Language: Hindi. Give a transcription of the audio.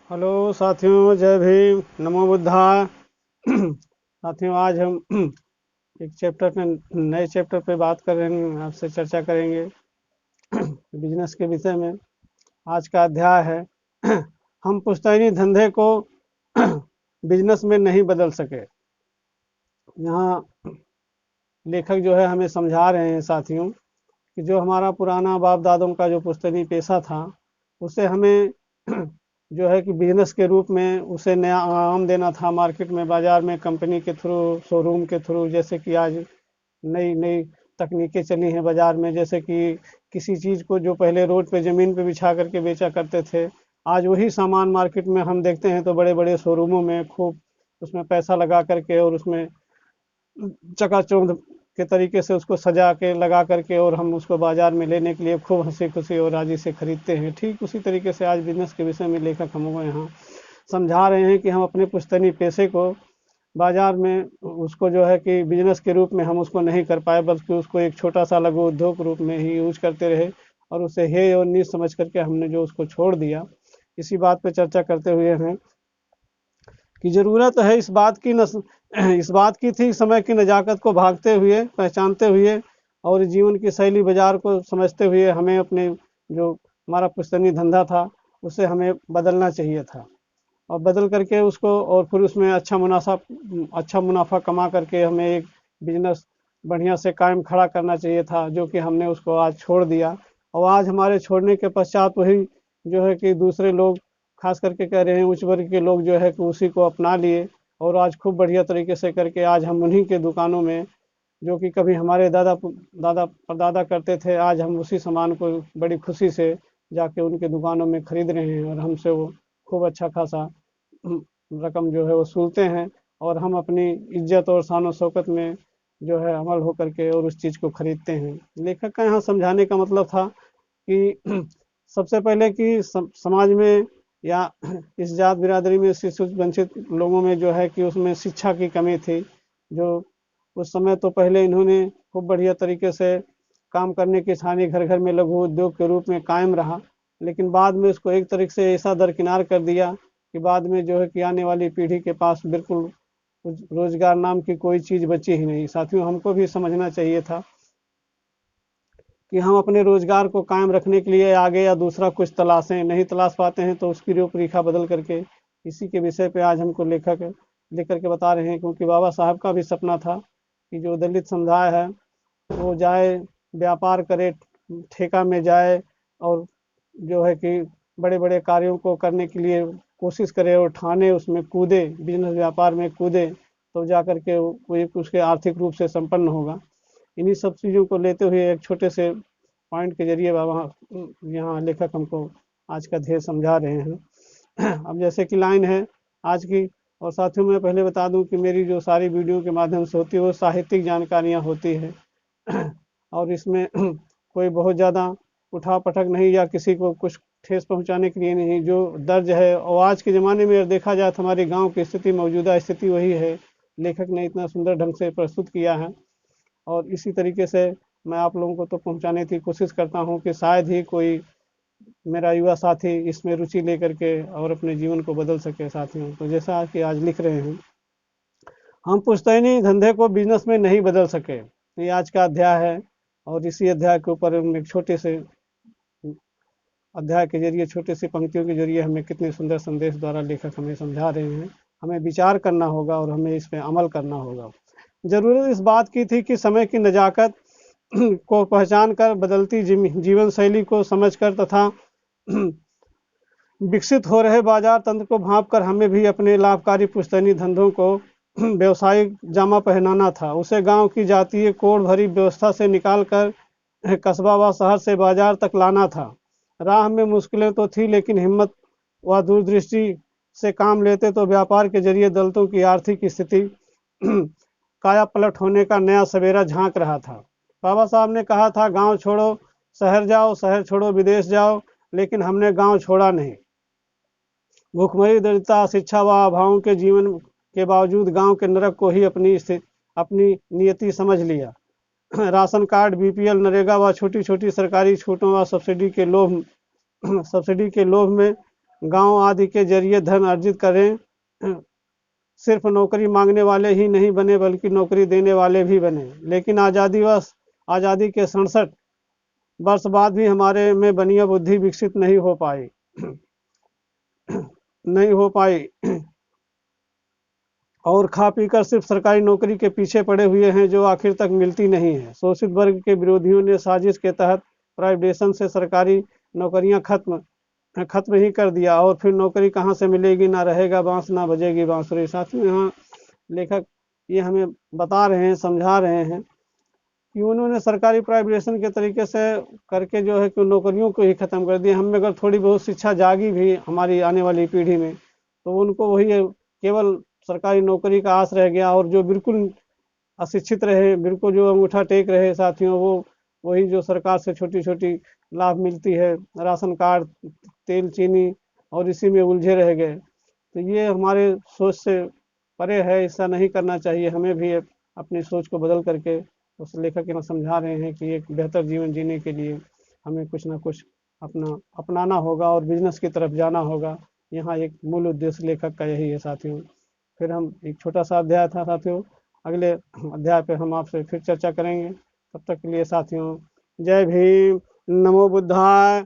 हेलो साथियों, जय भीम, नमो बुद्धाय। साथियों, आज हम एक चैप्टर पे नए चैप्टर पे बात कर रहे हैं, आपसे चर्चा करेंगे बिजनेस के विषय में। आज का अध्याय है हम पुश्तैनी धंधे को बिजनेस में नहीं बदल सके। यहाँ लेखक जो है हमें समझा रहे हैं साथियों कि जो हमारा पुराना बाप दादों का जो पुश्तैनी पेशा था, उसे हमें जो है कि बिजनेस के रूप में उसे नया आयाम देना था। मार्केट में, बाजार में, कंपनी के थ्रू, शोरूम के थ्रू, जैसे कि आज नई नई तकनीकें चली हैं बाजार में। जैसे कि किसी चीज़ को जो पहले रोड पे ज़मीन पे बिछा करके बेचा करते थे, आज वही सामान मार्केट में हम देखते हैं तो बड़े बड़े शोरूमों में खूब उसमें पैसा लगा करके और उसमें चकाचौंध के तरीके से उसको सजा के लगा करके और हम उसको बाजार में लेने के लिए खूब हंसी खुशी और राजी से खरीदते हैं। ठीक उसी तरीके से आज बिजनेस के विषय में लेखक हमको यहाँ समझा रहे हैं कि हम अपने पुश्तैनी पेशे को बाजार में उसको जो है कि बिजनेस के रूप में हम उसको नहीं कर पाए, बल्कि उसको एक छोटा सा लघु उद्योग रूप में ही यूज करते रहे और उसे हे और नीच समझ करके हमने जो उसको छोड़ दिया। इसी बात पे चर्चा करते हुए हैं कि ज़रूरत है इस बात की थी, समय की नज़ाकत को भागते हुए, पहचानते हुए और जीवन की शैली बाजार को समझते हुए हमें अपने जो हमारा पुश्तैनी धंधा था उसे हमें बदलना चाहिए था और बदल करके उसको और फिर उसमें अच्छा मुनाफा कमा करके हमें एक बिजनेस बढ़िया से कायम खड़ा करना चाहिए था, जो कि हमने उसको आज छोड़ दिया। और आज हमारे छोड़ने के पश्चात वही जो है कि दूसरे लोग, खास करके कह रहे हैं उच्च वर्ग के लोग, जो है कि उसी को अपना लिए और आज खूब बढ़िया तरीके से करके आज हम उन्हीं के दुकानों में, जो कि कभी हमारे दादा परदादा करते थे, आज हम उसी सामान को बड़ी खुशी से जाके उनके दुकानों में खरीद रहे हैं और हमसे वो खूब अच्छा खासा रकम जो है वसूलते हैं और हम अपनी इज्जत और शान शौकत में जो है अमल हो करके और उस चीज़ को खरीदते हैं। लेखक का यहाँ समझाने का मतलब था कि सबसे पहले कि समाज में या इस जात बिरादरी में शिशु वंचित लोगों में जो है कि उसमें शिक्षा की कमी थी। जो उस समय तो पहले इन्होंने खूब बढ़िया तरीके से काम करने की ठानी, घर घर में लघु उद्योग के रूप में कायम रहा, लेकिन बाद में उसको एक तरीके से ऐसा दरकिनार कर दिया कि बाद में जो है कि आने वाली पीढ़ी के पास बिल्कुल रोजगार नाम की कोई चीज़ बची ही नहीं। साथियों, हमको भी समझना चाहिए था कि हम अपने रोजगार को कायम रखने के लिए आगे या दूसरा कुछ तलाशें, नहीं तलाश पाते हैं तो उसकी रूपरेखा बदल करके इसी के विषय पे आज हमको लेखक लेकर के बता रहे हैं। क्योंकि बाबा साहब का भी सपना था कि जो दलित समुदाय है वो जाए, व्यापार करे, ठेका में जाए और जो है कि बड़े बड़े कार्यों को करने के लिए कोशिश करे और ठाने उसमें कूदे, बिजनेस व्यापार में कूदे, तो जा करके वो एक उसके आर्थिक रूप से संपन्न होगा। इन्हीं सब चीज़ों को लेते हुए एक छोटे से पॉइंट के जरिए बाबा यहाँ लेखक हमको आज का ध्येय समझा रहे हैं। अब जैसे कि लाइन है आज की, और साथियों मैं पहले बता दूं कि मेरी जो सारी वीडियो के माध्यम से होती है वो साहित्यिक जानकारियाँ होती है और इसमें कोई बहुत ज़्यादा उठा पटक नहीं या किसी को कुछ ठेस पहुंचाने के लिए नहीं। जो दर्ज है और आज के ज़माने में देखा जाए तो हमारे गांव की स्थिति, मौजूदा स्थिति वही है, लेखक ने इतना सुंदर ढंग से प्रस्तुत किया है और इसी तरीके से मैं आप लोगों को तो पहुंचाने की कोशिश करता हूं कि शायद ही कोई मेरा युवा साथी इसमें रुचि लेकर के और अपने जीवन को बदल सके। साथियों, तो जैसा कि आज लिख रहे हैं, हम पुश्तैनी धंधे को बिजनेस में नहीं बदल सके, ये आज का अध्याय है। और इसी अध्याय के ऊपर हम एक छोटे से अध्याय के जरिए, छोटे सी पंक्तियों के जरिए हमें कितने सुंदर संदेश द्वारा लेखक हमें समझा रहे हैं। हमें विचार करना होगा और हमें इस पर अमल करना होगा। ज़रूरत इस बात की थी कि समय की नज़ाकत को पहचान कर, बदलती जीवन शैली को समझकर तथा विकसित हो रहे बाजार तंत्र को भांप कर हमें भी अपने लाभकारी पुश्तैनी धंधों को व्यवसायिक जामा पहनाना था। उसे गांव की जातीय कोड़ भरी व्यवस्था से निकाल कर कस्बा व शहर से बाजार तक लाना था। राह में मुश्किलें तो थी, लेकिन हिम्मत व दूरदृष्टि से काम लेते तो व्यापार के जरिए दलितों की आर्थिक स्थिति काया पलट होने का नया सवेरा झांक रहा था। बाबा साहब ने कहा था, गांव छोड़ो शहर जाओ, शहर छोड़ो विदेश जाओ, लेकिन हमने गांव छोड़ा नहीं। भूखमरी, दरिद्रता, शिक्षा व अभावों के जीवन के बावजूद गांव के नरक को ही अपनी नियति समझ लिया। राशन कार्ड, बीपीएल, नरेगा व छोटी छोटी सरकारी छूटों व सब्सिडी के लोभ में गांव आदि के जरिए धन अर्जित करें। सिर्फ नौकरी मांगने वाले ही नहीं बने बल्कि नौकरी देने वाले भी बने। लेकिन आज़ादी के 67 वर्ष बाद भी हमारे में बनिया बुद्धि विकसित नहीं हो पाई नहीं हो पाई और खा पीकर सिर्फ सरकारी नौकरी के पीछे पड़े हुए हैं जो आखिर तक मिलती नहीं है। शोषित वर्ग के विरोधियों ने साजिश के तहत प्राइवेटाइजेशन से सरकारी नौकरियां खत्म ही कर दिया और फिर नौकरी कहाँ से मिलेगी, ना रहेगा बांस ना बजेगी बांसुरी। साथियों, यहाँ लेखक ये हमें बता रहे हैं, समझा रहे हैं कि उन्होंने सरकारी प्राइवेटाइजेशन के तरीके से करके जो है कि नौकरियों को ही ख़त्म कर दिया। हम में अगर थोड़ी बहुत शिक्षा जागी भी हमारी आने वाली पीढ़ी में, तो उनको वही केवल सरकारी नौकरी का आस रह गया, और जो बिल्कुल अशिक्षित रहे, बिल्कुल जो अंगूठा टेक रहे साथियों, वो वही जो सरकार से छोटी छोटी लाभ मिलती है, राशन कार्ड, तेल चीनी, और इसी में उलझे रह गए। तो ये हमारे सोच से परे है, ऐसा नहीं करना चाहिए। हमें भी अपनी सोच को बदल करके, उस लेखक यहाँ समझा रहे हैं कि एक बेहतर जीवन जीने के लिए हमें कुछ ना कुछ अपनाना होगा और बिजनेस की तरफ जाना होगा। यहाँ एक मूल उद्देश्य लेखक का यही है साथियों। फिर हम एक छोटा सा अध्याय था साथियों, अगले अध्याय पे हम आपसे फिर चर्चा करेंगे। तब तक के लिए साथियों, जय भीम, नमो बुद्धाय।